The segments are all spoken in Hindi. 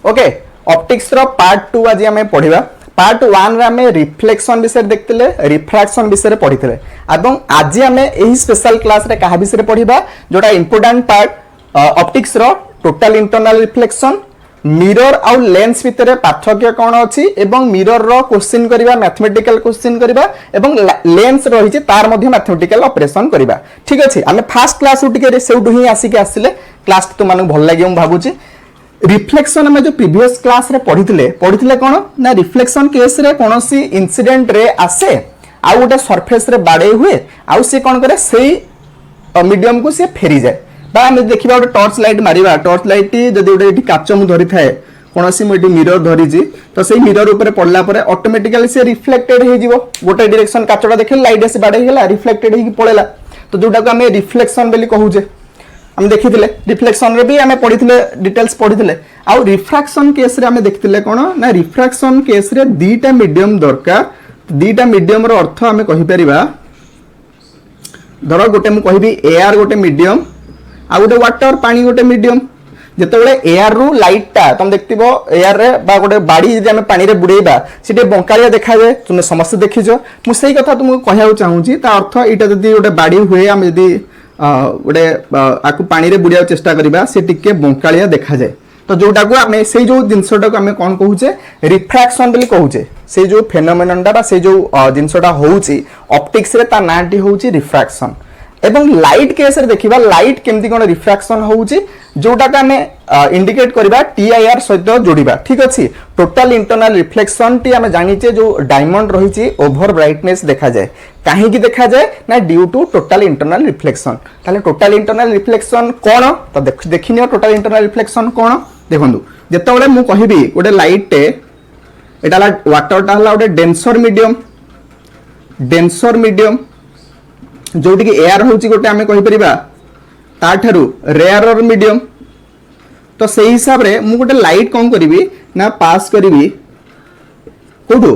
ओके ऑप्टिक्स रो पार्ट 2 आज आम पढ़ा पार्ट 1 रे आम रिफ्लेक्शन विषय देखते रिफ्रैक्शन विषय पढ़ी एवं आज आम यही स्पेशल क्लास रे कहा विषय पढ़ा जोटा इंपोर्टेंट पार्ट ऑप्टिक्स रो टोटल इंटरनल रिफ्लेक्शन मिरर आउ लेंस भितर पार्थक्य कौन अच्छी एवं मिरर रो क्वेश्चन करबा मैथमेटिकल क्वेश्चन करबा एवं लेंस रही तार मध्य मैथमेटिकल ऑपरेशन करबा ठीक अछि आमे फर्स्ट क्लास उटिके सेउटु ही आसी के आसिले क्लास तो मानु भल लागि हम भाबुची रिफ्लेक्शन में जो प्रीवियस क्लास रे पढ़िथिले कौन ना रिफ्लेक्शन केस रे कोनोसी इंसिडेंट रे आसे आउ गोटे सरफेस रे बाडे हुए आउ से कौन करे सेही मीडियम को से फेरी जाए बा हम देखिबा गोटे टॉर्च लाइट मारिबा टॉर्च लाइट जदि गोटे एठी काच मु धरि थाए कोनोसी मोटी मिरर धरिजी तो सेही मिरर ऊपर पड़ला परे ऑटोमेटिकली से रिफ्लेक्टेड हे जिवो गोटे डायरेक्शन काचटा देखे लाइट से बाडे गेला रिफ्लेक्टेड हे पळेला तो जोटा को हम रिफ्लेक्शन बेली कहूजे हम देखिथिले रिफ्लेक्शन रे भी हमें पढ़िथिले डिटेल्स पढ़िथिले आउ रिफ्रैक्शन केस रे हमें देखिथिले कोन ना रिफ्रैक्शन केस रे दीटा मीडियम दरकार दीटा मीडियम रो अर्थ हमें कहि परिबा धरो गोटे मु कहबी एयर गोटे मीडियम आ गोटे वाटर पानी गोटे मीडियम जेतेबेले एयर रु लाइट टा तुम देखतिबो एयर रे बा गोटे बाडी जे हम पानी रे बुडैबा सेटे बंकालिया देखा जाय तुम समस्त देखिजो मु सेही कथा तुमको कहया चाहूची ता अर्थ इटा जदी गोटे बाडी हुए हम जदी गोटे आकु पानी रे बुड़िया चेष्टा करिबा से टिके बंकालिया देखा जाए तो जोटा को आमे से जो जिंसटा को आमे कोन कहूचे रिफ्रैक्शन बोली कहूचे से जो फेनोमेननटा बा से जो जिंसटा होउची ऑप्टिक्स रे ता नाटी होउची रिफ्रैक्शन एवं लाइट केस रे देखिबा लाइट केमती कोन रिफ्रैक्शन होउची जोटा का आमे इंडिकेट करबा टीआईआर सहित जोड़िबा ठीक अछि टोटल इंटरनल रिफ्लेक्शन टी आमे जानिचे जो डायमंड रहिची ओवर ब्राइटनेस देखा जाए काहे की देखा जाए ना due to total internal reflection ताले टोटल इंटरनल रिफ्लेक्शन कोन तो देखिनियो टोटल इंटरनल रिफ्लेक्शन कोन देखंदु जेतेबेले मु कहिबी गोटे लाइट टे एटाला वाटर टा हला गोटे डेंसर मीडियम जोटी की एयर होची गोटे आमे कहि परिबा ता थारु रेयरर मीडियम तो सेही हिसाब रे मु गोटे लाइट कोन करिवि ना पास करिवि कोठु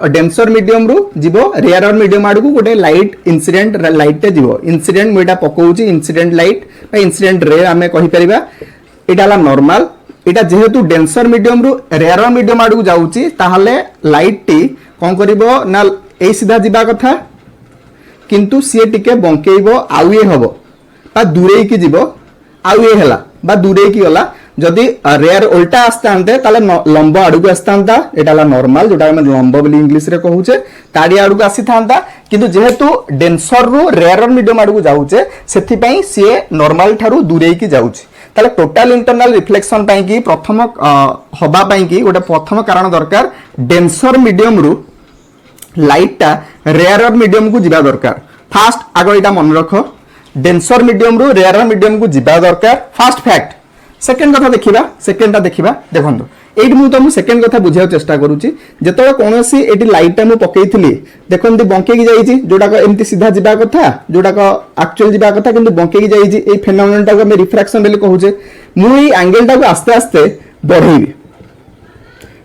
डेंसर मीडियम रु जीवो रेयरर मीडियम आडू गोटे लाइट इंसिडेंट लाइट टे जीवो इंसिडेंट मुटा पकोउची इंसिडेंट लाइट बा इंसिडेंट रे आमे कहि परिबा एटाला नॉर्मल एटा जेहेतु डेंसर मीडियम रु रेयरर मीडियम आडू जाउची ताहले लाइट टी कोन करिवो ना ए सीधा जीवा कथा किंतु सी टिके बंकेइबो आउ ये हबो बा दूरे की जीवो आउ ये हला बा दूरे की गला जदि रेयर उल्टा आस्तांते ताले लंब आडू आस्तांता एटाला नॉर्मल जोटा हम लंब बोली इंग्लिश रे कहूचे ताडी आडू आसी थांता किंतु जेहेतु डेंसर रु रेयर मीडियम आडू जाउचे सेथि पई सी नॉर्मल थारु दूरे की जाउची ताले टोटल इंटरनल रिफ्लेक्शन पई की प्रथम हबा पई की गोटे प्रथम कारण दरकार डेंसर मीडियम रु लाइट टा रेयर मीडियम को जिबा दरकार फास्ट आगो एटा मन रखो डेंसर मीडियम रु रेयर मीडियम को जिबा दरकार फास्ट फैक्ट सेकंड कथा देखिबा सेकंड टा देखिबा देखंतु एठी मु तुम सेकंड कथा बुझाउ चेष्टा करूची जेतोळे कोनोसी एठी लाइट टा मु पकेइथिली देखंती बंके की जाईची जोटा को एमती सीधा जिबा कथा जोटा को एक्चुअल जिबा कथा किंतु बंके की जाईची ए फेनोमेनन टा को हम रिफ्रैक्शन बेले कहूचे मु ई एंगल टा को आस्ते आस्ते बढ़ेबी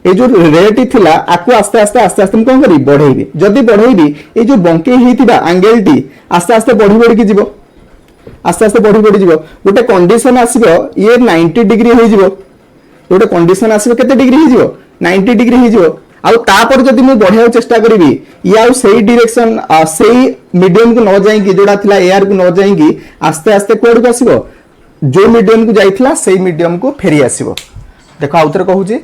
ए जो रेट थिला आकु आस्ते आस्ते आस्ते आस्ते कोन करी बढ़ेबी जदी बढ़ेबी ए जो बंके हेतिबा एंगल टी आस्ते आस्ते बढ़ी बढ़ी की जीवो आस्ते आस्ते बढ़ी बढ़ी जीवो गोटे कंडीशन आसीबो ये 90 डिग्री हे जीवो गोटे कंडीशन आसीबो केते डिग्री हे जीवो 90 डिग्री हे जीवो आउ तापर जदी मु बढ़िया चेष्टा करिवि या सही डायरेक्शन सही मीडियम को न जाईकी जोडा थिला एयर को न जाईकी आस्ते आस्ते कोड को आसीबो जो मीडियम को जाइथिला सही मीडियम को फेरी आसीबो देखो आउतर कहूची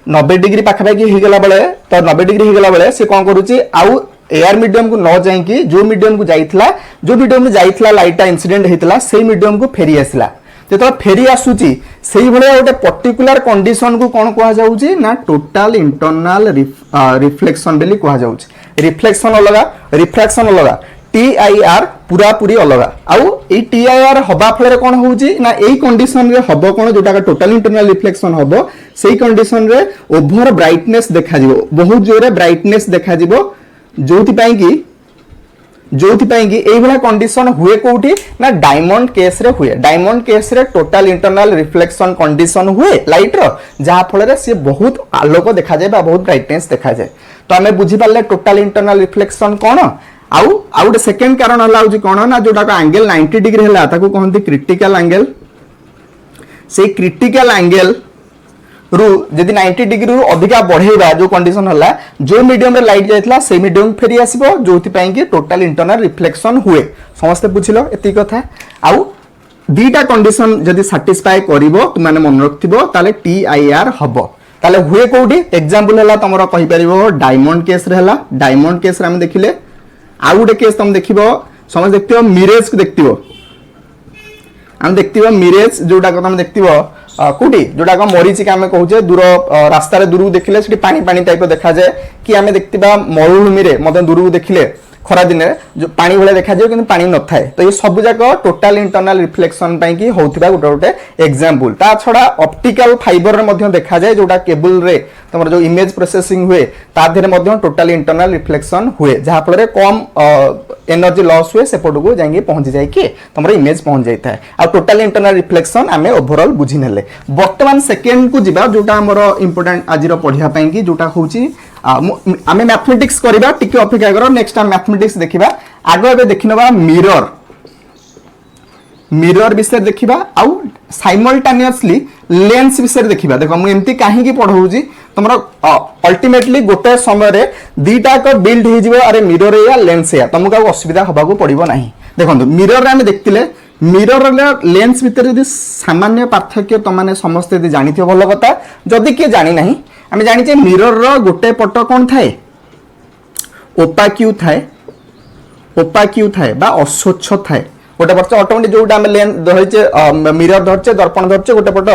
90 डिग्री पाखापाखि हो गला बेले तो 90 डिग्री हो गला बेले से कौन करूची आउ एयर मीडियम को न जाईकी जो मीडियम को जाइथिला लाइटा इंसिडेंट हेतिला सेही मीडियम को फेरी आसिला जेतो फेरी आसुची सेही भले गोटे पर्टिकुलर कंडीशन को कोन कहा जाउची ना टोटल इंटरनल रिफ्लेक्शन बेली कहा जाउची रिफ्लेक्शन अलगा रिफ्रैक्शन अलगा टीआईआर पूरा पूरी अलगा आउ ए टीआईआर हबा फले कोन होउची ना एई कंडीशन रे हबो कोन जोटा का टोटल इंटरनल रिफ्लेक्शन हबो सेही कंडीशन रे ओवर ब्राइटनेस देखा जिवो बहुत जोरे ब्राइटनेस देखा जिवो जोथि पाई की एई भला कंडीशन हुए कोठी ना डायमंड केस रे हुए डायमंड केस रे टोटल इंटरनल रिफ्लेक्शन कंडीशन हुए लाइट रो जहा फले रे से बहुत आलोक देखा जाय बा बहुत ब्राइटनेस देखा जाय तो हमें बुझी पाले टोटल इंटरनल रिफ्लेक्शन कोन आउ गोटे सेकेंड कारण है कौन ना जोटा एंगल 90 डिग्री है ताको कहते क्रिटिकल एंगल से क्रिटिकल एंगल रु जदि 90 डिग्री रु अधिका बढ़ेबा जो कंडीशन हला जो मीडियम रे लाइट जायतला से मीडियम फेरी आसीबो जोथि पई कि टोटल इंटरनल रिफ्लेक्शन हुए समस्त बुझिलो एति कथा आउ दीटा कंडीशन जदि सैटिस्फाई करिवो तुम माने मन रखथिबो ताले टीआईआर हबो ताले हुए कोडी एग्जांपल हला तमरो कहि परिबो डायमंड केस रे हला डायमंड केस रे हम देखिले आउ गुटे केस तुम देखिबो समझ देखथिबो मिरेज को देखथिबो हम देखथिबो मिरेज जोटा को तुम देखथिबो कोडी जोटा को मरीची का हम कहूचे दूर रास्ता रे दूर देखिले सेठी पानी पानी टाइप देखा जाए कि हमें देखथिबा मरुभूमि रे मते दूर देखिले खरा दिन जो पानी भले देखा जाए किंतु पानी न थाए तो ये सब जाक टोटल इंटरनल रिफ्लेक्शन पई कि होउथिबा गोटे गोटे एग्जांपल ता छडा ऑप्टिकल फाइबर रे मध्य देखा जाए जोटा केबल रे तमर जो इमेज प्रोसेसिंग हुए ता देरे मध्य टोटल इंटरनल रिफ्लेक्शन हुए जहा फल रे कम एनर्जी लॉस हुए से पटको जाई पहुंच जाय कि तमर इमेज पहुंच जाय थाए आ टोटल इंटरनल रिफ्लेक्शन हमें ओवरऑल बुझी नेले वर्तमान सेकंड को जिबा जोटा हमर इंपोर्टेंट आजिरो पढिया पई कि जोटा होउची आमे मैथमेटिक्स करिबा टिके अपेक्षा करो नेक्स्ट टाइम मैथमेटिक्स देखिबा आगो एबे देखिनबा मिरर मिरर विषय देखिबा आउ साइमल्टेनियसली लेंस विषय देखिबा देखो मु एम्ति काहे की पढौजी तमरो अल्टीमेटली गोटे समय रे दीटा को बिल्ड हे जिवो अरे मिरर या लेंस या तुमको असुविधा होबा को पड़िबो नाही देखंतु मिरर रे हम देखतिले मिरर लेंस भीतर यदि सामान्य पार्थक्य तमाने समस्त यदि जानिथियो भलो कथा जदि के जानि नाही आमे जानि जे मिरर रो गोटे पट कोन थाए ओपाक्यू थाए बा अस्वच्छ थाए गोटे पट ऑटोमेटिक जोटा हम लेंस धरचे मिरर धरचे दर्पण धरचे गोटे पट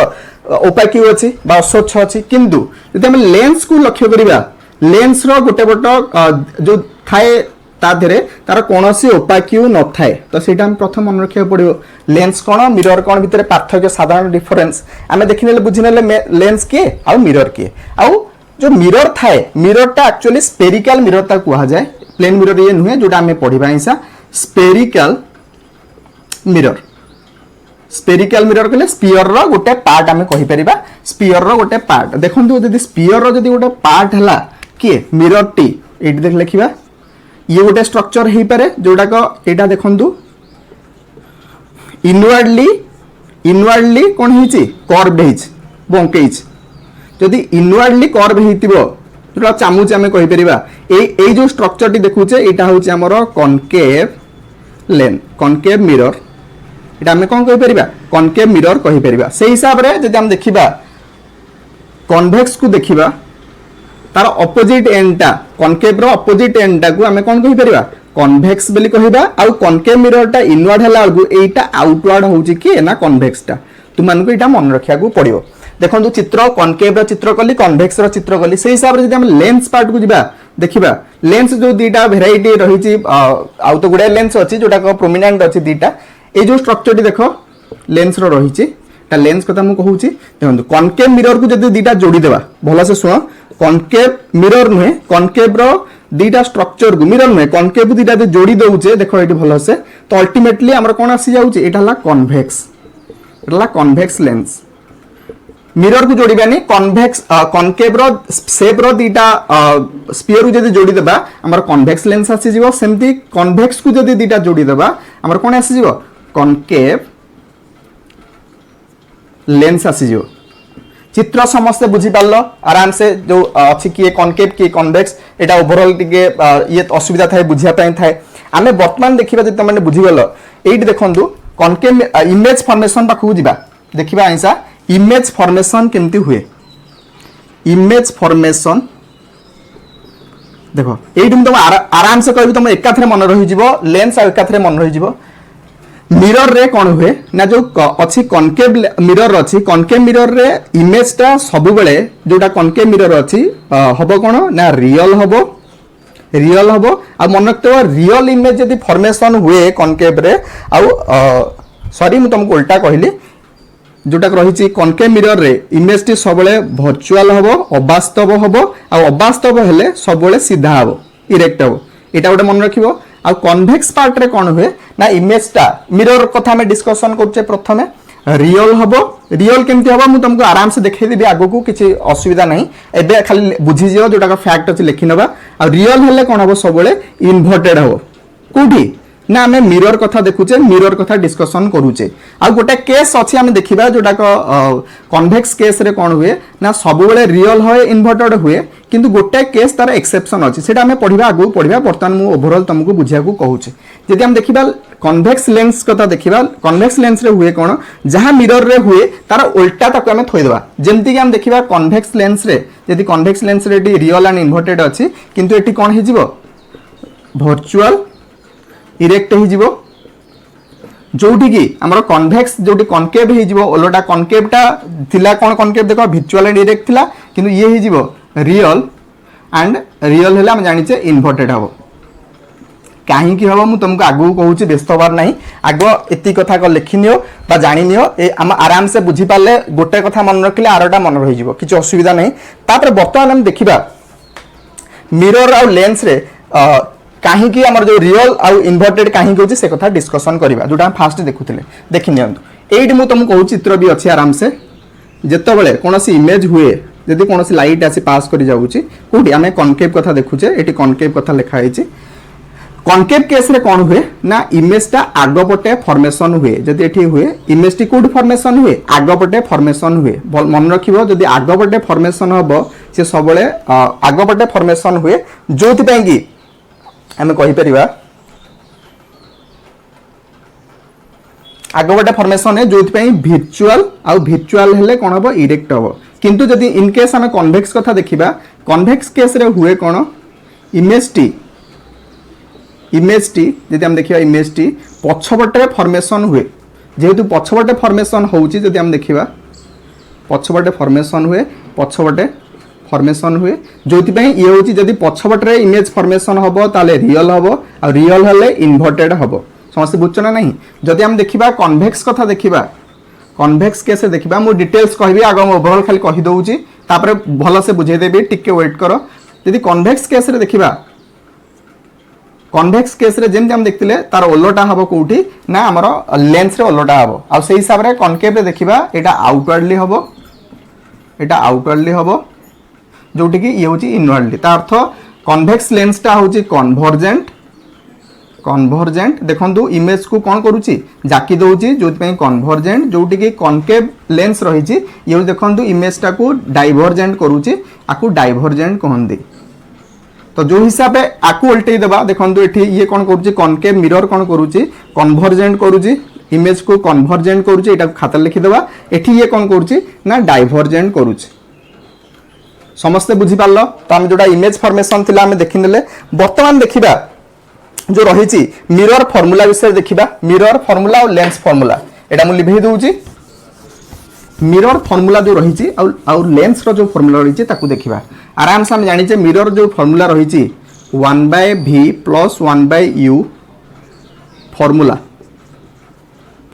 ओपाक्यू अछि बा अस्वच्छ अछि किंतु यदि हम लेंस को लक्ष्य करिबा लेंस रो गोटे पट जो थाए ता धरे तार कोनोसी ओपाक्यू न थाए तो सेटा हम प्रथम मन रखिया पड़ियो लेंस कोन मिरर कोन भितरे पार्थक्य साधारण डिफरेंस आमे देखिनेले बुझिनेले लेंस के आ मिरर के आ जो मिरर थाए मिरर ता एक्चुअली स्फेरिकल मिरर ता कुहा जाए प्लेन मिरर ये नुहे जोटा हमें पढिबा हिसा स्फेरिकल मिरर कहले स्फीयर रो गोटे पार्ट हमें कहि परिबा स्फीयर रो गोटे पार्ट देखंतु जदी स्फीयर रो जदी गोटे पार्ट हला के मिरर टी एटी देख लिखिबा ये गोटे स्ट्रक्चर हे पारे जोटा को एटा देखंतु इनवर्डली कोन हिची कर्व हिच बंकेज जदी इनवर्डली कर्व हेतिबो जोटा चामुच हमें कहि परिबा ए जो स्ट्रक्चर टी देखुचे एटा होची हमरो कॉनकेव मिरर एटा हमें कोन कहि परिबा कॉनकेव मिरर कहि परिबा से हिसाब रे जदी हम देखिबा कन्वेक्स को देखिबा तार ऑपोजिट एंडटा कॉनकेव रो ऑपोजिट एंडटा को हमें कोन कहि परिबा कन्वेक्स बोली कहिबा आ कॉनकेव मिररटा इनवर्ड हला अलगु एटा आउटवर्ड होउची कि ना कन्वेक्सटा तुमान को एटा मन रखिया को पड़ियो देखंतु चित्र कॉनकेव रो चित्र कली कन्वेक्स रो चित्र कली से हिसाब रे जदी हम लेंस पार्ट को जिबा देखिबा लेंस जो दीटा वेराइटी रहिची आ तो गुडे लेंस अछि जोटा को प्रोमिनेंट अछि दीटा ए जो स्ट्रक्चर टी देखो लेंस रो रहिची ता लेंस कथा मु कहूची देखंतु कॉनकेव मिरर को जदी दीटा जोड़ी देबा भलो से सुनो कॉनकेव मिरर नुहे कॉनकेव रो दीटा स्ट्रक्चर को मिरर नुहे कॉनकेव दीटा दे जोड़ी दउचे देखो एटी भलो से तो अल्टीमेटली हमर कोन आसी जाउची एटा हला कन्वेक्स लेंस मिरर को जोड़िबानी कन्वेक्स कॉनकेव रो शेप रो दीटा स्फीयर को जदी जोड़ी देबा हमर कन्वेक्स लेंस आसी जिवो सेमती कन्वेक्स को जदी दीटा जोड़ी देबा हमर कोन आसी जिवो कॉनकेव लेंस आसी जिवो चित्र समस्त बुझी पारलो आराम से जो अछि कि कॉनकेव कि कन्वेक्स एटा ओवरऑल टिके ये असुविधा थाए बुझिया पई थाए आमे वर्तमान देखिबा जे तमने बुझी गलो एठी देखंतु कॉनकेव इमेज फॉर्मेशन पाखु जिबा देखिबा आइसा इमेज फॉर्मेशन केमती हुए इमेज फॉर्मेशन देखो एठी तुम आराम से कहबी तुम एकाथरे मन रहि जिवो लेंस आ एकाथरे मन रहि जिवो मिरर रे कोन हुए ना जो अछि कॉनकेव मिरर अछि कॉनकेव मिरर रे इमेज ता सब बेले जोटा कॉनकेव मिरर अछि हबो कोन ना रियल हबो आ मन रखतो रियल इमेज यदि फॉर्मेशन हुए कॉनकेव रे आ सॉरी मु तुमको उल्टा कहली जोटा रही कॉनकेव मिरर रे इमेज टी सब वर्चुअल हबो अवास्तव हबो आ अवास्तव हेले सब सीधा हबो इरेक्ट हबो एटा गोटे मन रखिबो आ कन्वेक्स पार्ट रे कोन हुए ना इमेज टा मिरर कथा में डिस्कशन करछे प्रथमे रियल हबो रियल केमती हबो मु तुमको आराम से देखै देबी आगो को किछि असुविधा नहीं एबे खाली बुझी जो जोटा का फैक्ट अछि लिखि नबा आ रियल हेले कोन हबो सब इन्वर्टेड हबो कोठी ना आम मिरर कथा देखुचे मिरर कथा डिस्कसन करूचे आ गोटे केस अच्छी आम देखा जोटा कन्वेक्स केस रे कौन हुए ना सब रियल हुए इन्वर्टेड हुए किंतु गोटे केस तार एक्सेप्शन अच्छी से आम पढ़ा आगू पढ़ा बर्तमान मुझे ओभरऑल तुमको बुझा कहूचे जदि आम देखा कन्वेक्स लेंस कथा देखा कन्वेक्स लेंस रे हुए कौन जहाँ मिरर रे हुए तार उल्टा ताको आम थोईदेवा जमती आम देखा कन्वेक्स लेंस रे यदि कन्वेक्स लेंस रे रियल एंड इन्वर्टेड अच्छी किंतु एटी कौन हो वर्चुअल इरेक्ट हो जोटी की आमर कन्वेक्स जोटी कनकेव हो ओलोटा कनकेवटा थिला कौन कनकेव देख वर्चुअल एंड इरेक्ट थिला किंतु ये हो रियल एंड रियल है आम जाने इन्वर्टेड हम कहीं हम मुझे तुमको आगू कहूँ व्यस्त हबार ना आग एति कथा लिखिनियो जानी आम आराम से बुझीपारे गोटे कथा मन रखिले आरटा मन रही किसी असुविधा नहीं तापर बर्तमान आम देखा मिरर आउ लेंस रे कहीं आमर जो रियल आउ इन्वर्टेड कहीं होची से कथा डिस्कसन करवा जोटा फास्ट देखुले देखि नियंतु एइट मु तुमको कहूँ चित्र भी अच्छी आराम से जेतेबेले कोनोसी इमेज हुए यदि कोनोसी लाइट आसी पास करि जाउची कोठी आमे कनकेव कथा देखुचे एटी कनकेव कथा लिखा हैची कनकेव केस रे कोन हुए ना इमेज टा आगो पटे फॉर्मेशन हुए जदि एठी हुए इमेज टी कोड फॉर्मेशन हुए आगो पटे फॉर्मेशन हुए मन रखिबो जदि आगो पटे फॉर्मेशन हबो से सबले आगो पटे फॉर्मेशन हुए जोथि पई कि आमे कहि परिबा आगो पटे फॉर्मेशन है जोथि पई वर्चुअल आउ वर्चुअल हेले कोन हबो इरेक्ट हबो किंतु जदि इन केस आमे कन्वेक्स कथा देखिबा कन्वेक्स केस रे हुए कोन इमेज टी जदि हम देखिबा इमेज टी पछपटे फॉर्मेशन हुए जेहेतु पछपटे फॉर्मेशन होउची जदि हम देखिबा पछपटे फॉर्मेशन हुए जोथि पई ये होउची जदि पछपटे इमेज फॉर्मेशन हबो ताले रियल हबो आ रियल हले इन्वर्टेड हबो समस्त बुझछना नहीं जदि हम देखिबा कन्वेक्स कथा देखिबा कन्वेक्स केस देखिबा मु डिटेल्स कहबी आगो ओवरऑल खाली कहि दउची तापर भलो से बुझे देबी टिके वेट करो यदि कन्वेक्स केस रे देखिबा कन्वेक्स केस रे जेम हम देखतिले तार ओलोटा हबो कोठी ना हमर लेंस रे ओलोटा हबो आ सेही हिसाब रे कनकेव रे देखिबा एटा आउटवर्डली हबो जोटी की ये होची इनवर्डली ता अर्थ कन्वेक्स लेंस टा होची कन्वर्जेंट देखंतु इमेज को कौन करूची जाकी दउची जोति पई कन्वर्जेंट जोटी की कनकेव लेंस रहिची ये देखंतु इमेज टा को डाइवर्जेंट करूची आकु डाइवर्जेंट कहंदी तो जो हिसाब से आकु उल्टे देबा देखंतु एठी ये कौन करूची कनकेव मिरर कौन करूची कन्वर्जेंट करूची इमेज को कन्वर्जेंट करूची एटा खाता लिखि देबा एठी ये कौन करूची ना डाइवर्जेंट करूची समस्त बुझी पारलो तो हम जोटा इमेज फॉर्मेशन थिला हम देखिनेले वर्तमान देखिबा जो रही मिरर फॉर्मूला विषय देखिबा मिरर फॉर्मूला और लेंस फॉर्मूला एटा मु लिखि दउची मिरर फॉर्मूला जो रही और लेंस रो जो फॉर्मूला रही ताकू देखिबा आराम से हम जानिचे मिरर जो फॉर्मूला रही 1/v + 1/u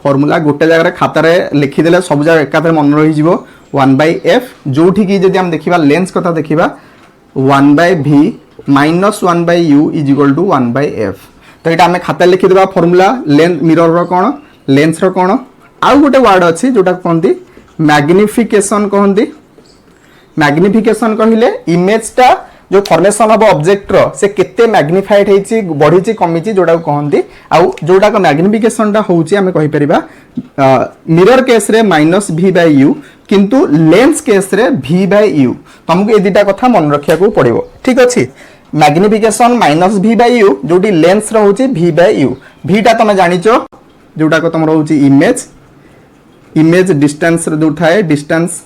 फॉर्मूला गोटे जगह खाता लिखिदेले सब जगह एकाथरे मन रही 1/f जोठी की जदि हम देखिबा लेंस कथा देखिबा 1/v - 1/u = 1/f तो ये आम खाता लिखिदेबा फॉर्मूला मिरर रो कोन लेंस रो कोन आउ गोटे वर्ड अच्छी जोटा कहती मैग्निफिकेशन कहती मैग्निफिकेशन कहले इमेज टा जो फॉर्मेशन हम ऑब्जेक्ट रो से केते मैग्निफाइड हेची बढ़ी कमी जोटा कहती आउ जोटा का मैग्निफिकेशन टा होची आमे कहि परिबा मिरर केस रे -v/u किंतु लेंस केस रे v/u तुमको ये दुटा कथा मन रखिया को पड़िबो ठीक अछि मैग्निफिकेशन -v/u जोटी लेंस रो होची v/u v टा तुम जानिचो जोटा को तुम होची इमेज डिस्टेंस रे जो थाए डिस्टेंस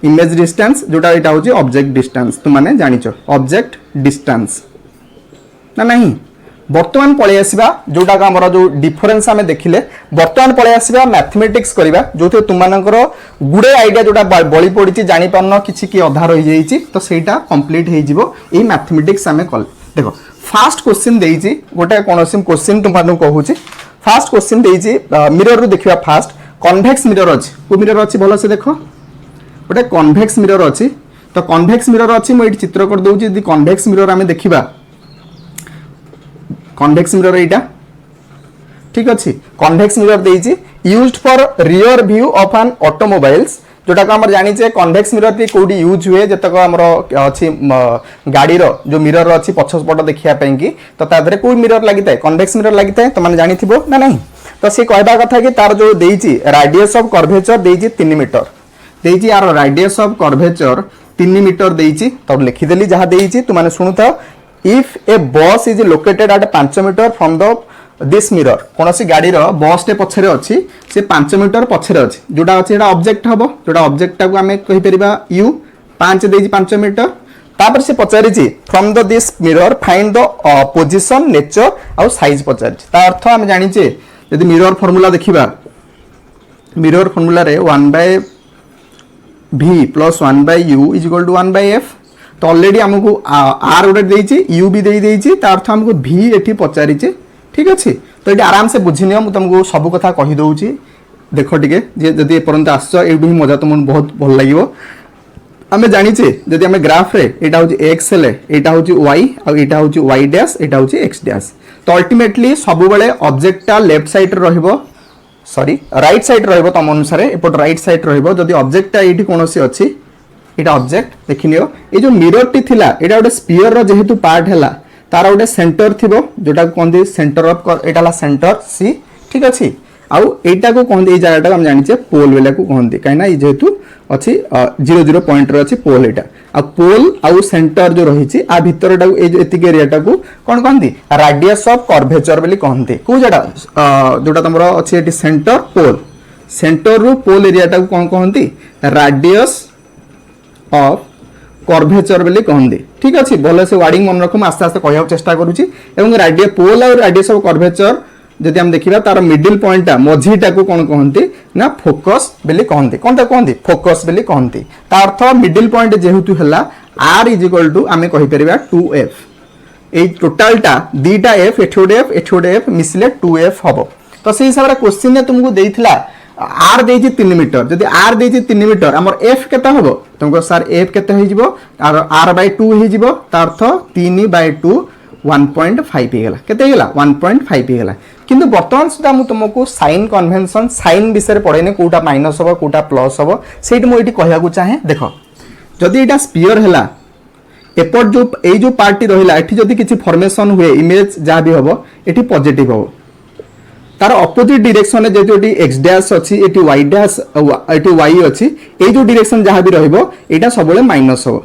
इमेज डिस्टेंस जोटा एटा होची ऑब्जेक्ट डिस्टेंस तुम माने जानिचो ऑब्जेक्ट डिस्टेंस ना नहीं वर्तमान पळे आसीबा जोटा का हमर जो डिफरेंस हमें देखिले वर्तमान पळे आसीबा मैथमेटिक्स करिबा जोथे तुम मानकर गुडे आइडिया जोटा बळी पडिची जानि पारन किछि की अधा रहि जाईची तो सेटा कंप्लीट हे जिवो ए मैथमेटिक्स हमें कल देखो फास्ट क्वेश्चन देईची गोटे कोनोसिम क्वेश्चन तुम मानु कहूची फास्ट क्वेश्चन देईची मिरर रो देखिबा फास्ट कन्वेक्स मिरर अछि को मिरर अछि भलो से देखो गोटे कन्वेक्स मिरर अछि तो कन्वेक्स मिरर अछि म एठी चित्र कर दउची यदि कन्वेक्स मिरर हमें देखिबा कन्वेक्स मिरर एटा ठीक अछि कन्वेक्स मिरर देइची used for rear view of an automobiles जोटा को आम जाने कन्वेक्स मिरर टी कौटी यूज हुए जितक आम अच्छी गाड़ी जो मिरर अच्छी पछपट देखापी कि तो तादे कौ मिरर लगी था कन्वेक्स मिरर लगी था तुमने जानी ना नहीं तो सी कहवा कथा कि तार जो देती राडियस ऑफ कर्वेचर देती 3 मीटर देती यार राडियस ऑफ कर्वेचर 3 मीटर देती तो लिखिदेली जहाँ देती तुमने शुणुता if a bus is located at 5 metre from the this mirror कौन सी गाड़ी बस टे पछरे अच्छी से 5 मीटर पछरे अच्छी जोटा अच्छी ऑब्जेक्ट हम जोटा ऑब्जेक्ट को आम कहीपर यू 5 देती 5 मीटर तापर से पचारि from the this mirror find the position nature आउ साइज पचारि अर्थ आम जानीचे यदि मिरर फॉर्मूला देखा मिरर फॉर्मूला रे 1 v plus 1 u is equal to 1 f तो ऑलरेडी आमको आर गोटे देती यू भी देती अर्थ आमको v एटी पचारिचे ठीक अच्छे तो ये आराम से बुझी नियो तुमको सब कथा कहीदे देख टे जदि एपर्यंत आस मजा तुमको बहुत भल लगे आम जाचे जदि आम ग्राफ रे एटा हूँ एक्स हेले एटा हूँ वाई आटा हूँ वाई डैश एटा हूँ एक्स डैश तो अल्टीमेटली सब बेले ऑब्जेक्टटा लेफ्ट साइड रहिबो सॉरी राइट साइड रहिबो तम अनुसार एपट राइट साइड रहिबो जदि ऑब्जेक्टटा एठी कोनोसी अछि एटा ऑब्जेक्ट देखिनियो ए जो मिरर टी थिला एटा गोटे स्फीयर रो जेहेतु पार्ट हैला तार गोटे सेंटर थिबो जोटा कहते centre of Etah centre C ठीक अच्छे आउ एटा को कहते ये जगह हम जानी पोल बेला को कहते कहीं जेहेतु अच्छी 0 पॉइंट अच्छी पोल एटा आ पोल आउ सेंटर जो रही आ भितर एतिक एरिया को कौन कहती राडियस ऑफ कर्वेचर बोली कहते कौ जगह जोटा तुम अच्छी सेंटर पोल सेंटर रु पोल एरिया को कौन कहती राडियस ऑफ कर्वेचर बोली कहते ठीक अच्छे भल से वार्डिंग मन रख आस्ते आस्ते कहूँ चेष्टा करुँची राडियस पोल और राडियस ऑफ कर्वेचर जदि हम देखा तार मिडिल पॉइंटा मझीटा को कौन कहते ना फोकस बोली कहते कौन कहते फोकस बोली कहते अर्थ मिडिल पॉइंट जेहेतु है आर इज इक्वल टू आम कहीपर 2f ये टोटालटा दीटा एफ एठ एफ मिसले 2f हम तो से हिसाब से क्वेश्चन तुमको देता आर देती 3 मीटर जदि आर देती 3 मीटर आमर एफ केता हम तुमको सर एफ केते हो आर बाय 2 हो अर्थ 3 बाय 2 1.5 होगा केते होगा 1.5 होगा किंतु बर्तमान सुधा मुझे तुमको साइन कन्वेंशन साइन विषय पढ़ेनि कोटा माइनस हम कोटा प्लस हम से मुझे कहूँ चाहे देख जदि यहाँ स्पीयर है एपट जो ये जो पार्टी रहा ये जदि किसी फॉर्मेशन हुए इमेज जहाँ भी हम ये पॉजिटिव हम तार अपोजिट डायरेक्शन जेहतु एक्स डैश अच्छी ये वाई डैश ये वाई अच्छी ये जो डायरेक्शन जहाँ भी रहा सब माइनस हम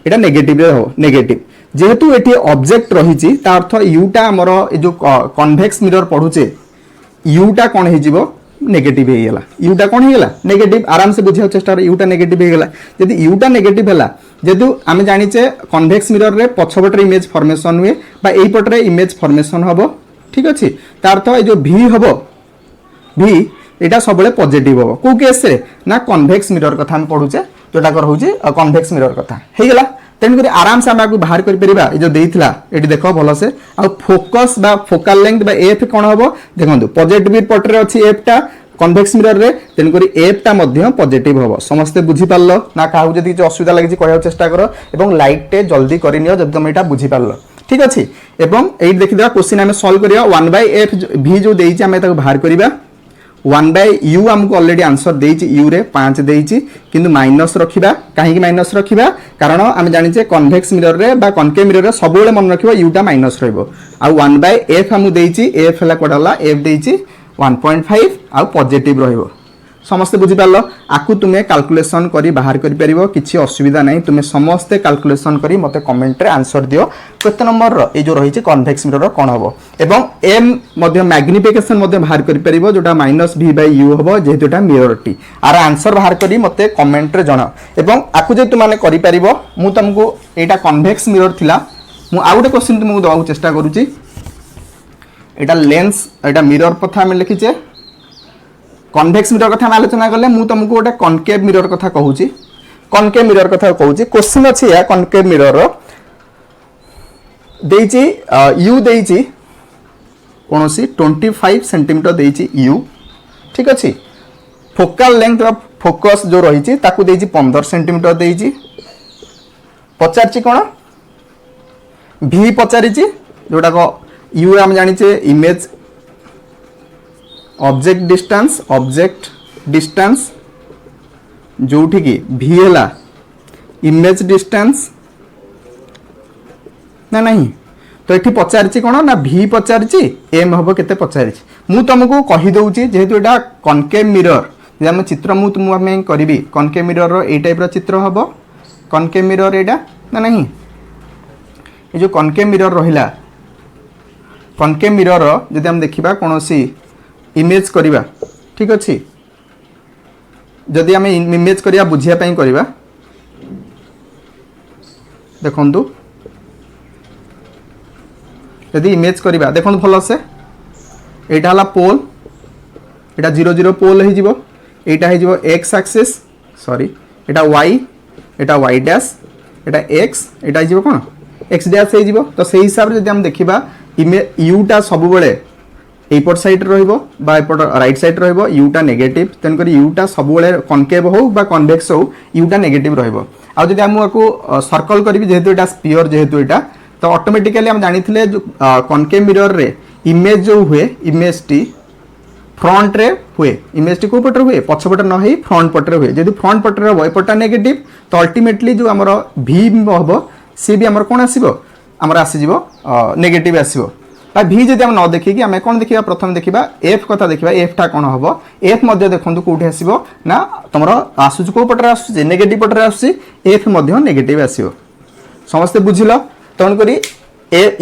यहाँ नेगेटिव हम नेगेटिव जेहेतु ये ऑब्जेक्ट रही अर्थ यूटा आमर जो कन्वेक्स मिरर पढ़ुचे यूटा कौन हो नेगेटिव होगा यूटा कौन होगा नेगेटिव आराम से बुझा चेष्टा यूटा नेगेटिव होगा जब यूटा नेगेटिव है जेहेतु आम जानीचे कन्वेक्स मिरर रे पछपटे इमेज फॉर्मेशन हुए पटरे इमेज फॉर्मेशन हम ठीक अच्छे अर्थ ये जो भी हम भी यहाँ सब पॉजिटिव हम कौ केस ना कन्वेक्स मिरर कथा आम पढ़ुचे जोटा रोचे कन्वेक्स मिरर कथा होगा तेणुक आराम से आम बाहर कर जो देता ये देख भलसे आ फोकस बा फोकाल लेंथ बा एफ कौन हम देखो पॉजिटिव पटरे अच्छी एफटा कन्वेक्स मिरर रे तेणुक एफटा पॉजिटिव हम समस्ते बुझीपार ना क्या जब किसी असुविधा लगी कहूँ चेष्टा कर और लाइक टे जल्दी करनी जब तुम यहाँ बुझीपार ठीक अच्छे एवं ये देखिए क्वेश्चन आम सल्व करिया 1/f v जो देइछि आम बाहर करिबा 1/u आमको ऑलरेडी आंसर देइछि u रे 5 देइछि किंतु माइनस रखिबा काहे माइनस रखिबा कारण आम जानिचे कन्वेक्स मिरर रे बा कनकेव मिरर रे सब बेले मन रखिबा u टा माइनस रहइबो आ 1/f हम देइछि f हला कोडाला f देइछि 1.5 आ पॉजिटिव रहइबो समस्ते बुझी पारलो आकु तुमे कैलकुलेशन करी बाहर करि परिबो किछि असुविधा नहीं तुमे समस्ते कैलकुलेशन करी मते कमेंट रे आंसर दियो केते नंबर रो ए जो रहिछि कन्वेक्स मिरर कोन हबो एवं m मध्ये मैग्निफिकेशन मध्ये बाहर करि परिबो जोटा -v/u हबो जेहेतुटा मिरर टी आर आंसर बाहर करी मते कमेंट रे जणा एवं आकु जे तुम माने करि परिबो मु तुमको एटा कन्वेक्स मिरर थिला मु आ गोटे क्वेश्चन तुमको दबाउ चेष्टा करूची एटा लेंस एटा मिरर पथा हम लिखिचे कन्वेक्स मिरर कथा आलोचना कले मु तुमको गोटे कनकेव मिरर कथा कहूची कनकेव मिरर कथा कहूची क्वेश्चन अछि या कनकेव मिरर देइची u देइची कोनोसी 25 सेंटीमीटर देइची u ठीक अछि फोकल लेंथ ऑफ फोकस जो रहिची ताकू देइची 15 सेंटीमीटर देइची पचारची कोन v पचारिची जोटा को u हम जानिचे इमेज ऑब्जेक्ट डिस्टेंस जोठी की v है इमेज डिस्टेंस ना नहीं तो ये पचारि कौन ना v पचारि एम हम के पचारि मु तुमको कहीदे जेहेतु यहाँ कनकेव मिरर जब चित्र मु तुम करी कनकेव मिरर ये टाइप चित्र हम कनकेव मिरर यहाँ ना नहीं ये जो कनकेव मिरर रहा कनकेव मिरर जदि हम देखा कौन सी इमेज करवा ठीक अच्छे जदि आम इमेज करवा बुझापी करवा देखु यदि इमेज करवा देखो भल से यहाँ है पोल यहाँ 0 0 पोल हो एक्स एक्सिस सॉरी यहाँ वाई यहाँ वाई डैश यहाँ एक्स यहाँ हो कौन एक्स डैश हो तो से हिसाब से जब देखा यूटा सब बेले एपट साइड रपट राइट साइड यूटा नेगेटिव तेणुक यूटा सब बेले कनकेव हो कन्वेक्स हो यूटा नेगेटिव रही आमको सर्कल करी जेहेतु यहाँ स्पीयर जेहेतु यहाँ तो ऑटोमेटिकली हम जानी जो कनकेव मिरर रे इमेज जो हुए इमेज टी फ्रंट रे हुए इमेज टी को पटर हुए पछपट न हो फ्रंट पटर हुए जेहेतु फ्रंट पटर हम एपटा नेगेटिव तो अल्टीमेटली जो आमर भी हम सी भी आमर कौन आसो आमर आसीज नेगेटिव आसो भी जब हम न देखिए आम कौन देखा प्रथम देखा एफ कथा देखा एफ टा कौन हम एफ देखो कौटे आसो ना तुम आसूस कौ पटर आस नेगेटिव पटर आफ नेगेटिव आसो समस्ते बुझिल तेणुक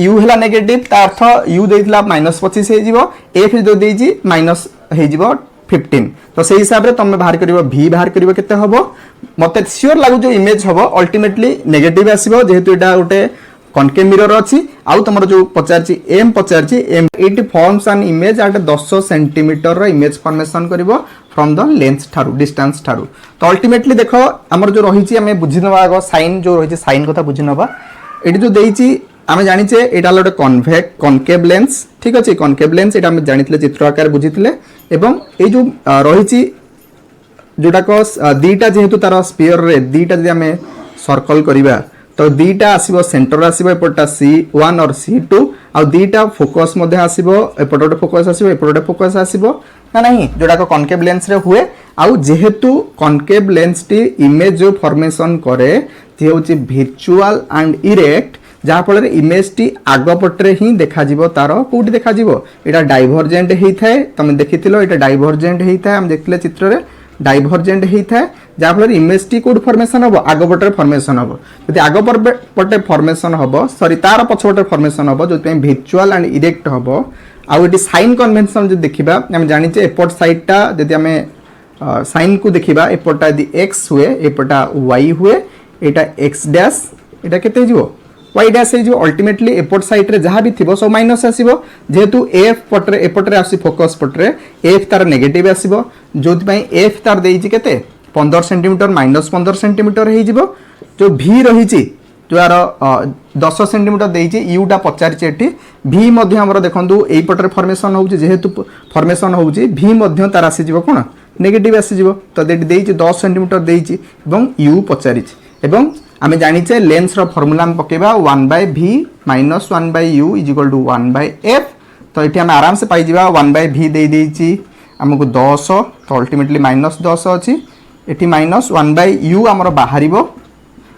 यू है नेगेटिव ता अर्थ यू देता -25 हो एफ जो देती माइनस हो 15 तो से हिसाब से तुम बाहर कर भी बाहर कर केते हम मत सियोर लगुच जो इमेज हम अल्टीमेटली नेगेटिव आसो जेहेतु यहाँ गोटे कनकेव मिरर अच्छी आउ तुम जो पचारि एम ये forms an image at 10 centimetre image formation कर फ्रॉम द लेंस ठारू डिस्टेंस ठारू तो अल्टीमेटली देख आमर जो रही आम बुझीना आग साइन जो रही साइन कथा बुझीना ये जो देती आम जाचे यहाँ गोटे कनकेव लेंस ठीक अच्छे कनकेव लेंस ये जानी चित्र आकार बुझीते एवं ये जो रही जोटाक दीटा जेहेतु तार स्पीयर रे दीटा जब आम सर्कल करवा तो दीटा आसो सेंटर आसो एपटा C1 और C2 आउ दीटा फोकस आसो एपट गोटे फोकस आसो एपट गोटे फोकस आसो ना नहीं जोटाक कनकेव लेंस रे हुए आउ जेहेतु कनकेव लेंस टी इमेज जो फॉर्मेशन करे ती हूँ विजुअल एंड इरेक्ट जहाँफल इमेज टी आगपटे ही देखा तार कौटी देखा यहाँ डाइभरजेंट होता है तुम देखी ये डाइभरजेंट होता है आम देखते चित्र में डाइभरजेंट होता है जहाँफल इमेज टी कौट फॉर्मेशन हम आगपटे फॉर्मेशन हम जब आगपटे फॉर्मेशन हम सॉरी तार पछपटे फॉर्मेशन हम जो विजुअल एंड इरेक्ट हम आउ ये साइन कन्वेंशन जो देखा आम जाचे एपट साइडटा जब आम साइन को देखा एपटा यदि एक्स हुए एपटा वाई हुए यहाँ एक्स डैश यहाँ के वाई डैश हो अल्टीमेटली एपट साइड रे जहाँ भी थी सब माइनस आसो जेहेतु एफ पटे एपटे आस फोकस पटे एफ तार नेगेटिव आसो जो एफ तार देती के 15 सेंटीमीटर -15 सेंटीमीटर हो जो भी रही जो यार 10 सेंटीमीटर देती यूटा पचारि भी देखो यहीपटे फॉर्मेशन हो जेहेतु फॉर्मेशन हो भी तार आसीज कौन नेगेटिव आसीज तो देती 10 सेंटीमीटर देती यू पचारि आम जाचे lens formula पकेबा 1/v - 1/u = 1/f तो ये आम आराम से पाई 1/v दे आमको 10 तो अल्टीमेटली -10 अच्छी ये -1/u आमर बाहर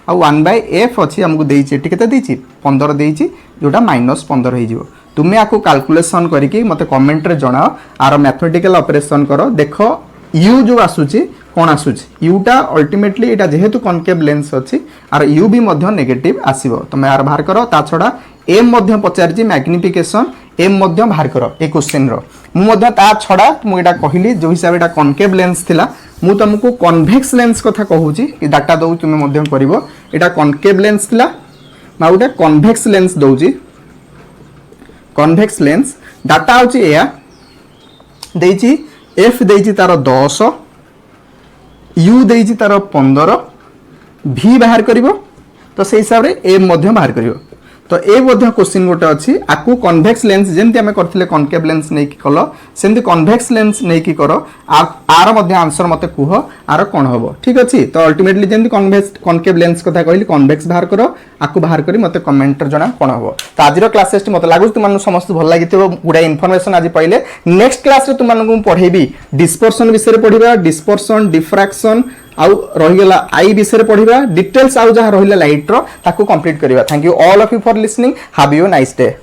आ 1/f अच्छी आमको देती के 15 देती जोटा -15 हो तुम्हें आपको कैलकुलेशन करके मत कमेंट रे जणाओ आर मैथमेटिकल ऑपरेशन करो देख यू जो आसूची कौन आसूची यूटा अल्टीमेटली यहाँ जेहेतु कनकेव लेंस अच्छी आर यू भी नेगेटिव आसो तुम यार बाहर कर ता छड़ा एम पचारि मैग्निफिकेशन एम बाहर कर ए क्वेश्चन मुझे छड़ा मुझे कहली जो हिसाब से कनकेव लेंस थिला मु तुमको कन्वेक्स लेंस कथा कहूँ डाटा दौ तुम्हें कर कनकेव लेंस थिला ना गोटे कन्वेक्स लेंस दौची कन्वेक्स लेंस डाटा हूँ या देची एफ देची तार 10 यू देची तार 15 भी बाहर करिवो तो से हिसाब से एम बाहर करिवो तो ए क्वेश्चन गोटे अच्छी आपको कन्वेक्स लेंस जमी आम करते कनकेव लेंस नहीं कल सेमती कन्वेक्स लेंस नहीं कर आर आंसर मत कह आर कौन हम ठीक अच्छे तो अल्टीमेटली जमी कनकेव लेंस कथा कहली कन्वेक्स बाहर कर आपको बाहर कर मत कमेंट जना कौन हम तो आज क्लास टेस्ट मत लगुच तुम समस्त भल लगी गुड़ा इनफर्मेशन आज पाइले नेक्स्ट क्लास तुमको पढ़ेबी डिस्पर्सन विषय पढ़ा डिस्पर्सन डिफ्राक्शन आउ रहीगला आई विषय पढ़िबा डिटेल्स आउ जहाँ रहिला लाइट रो ताकू कंप्लीट करिबा thank you all of you for listening have you nice day.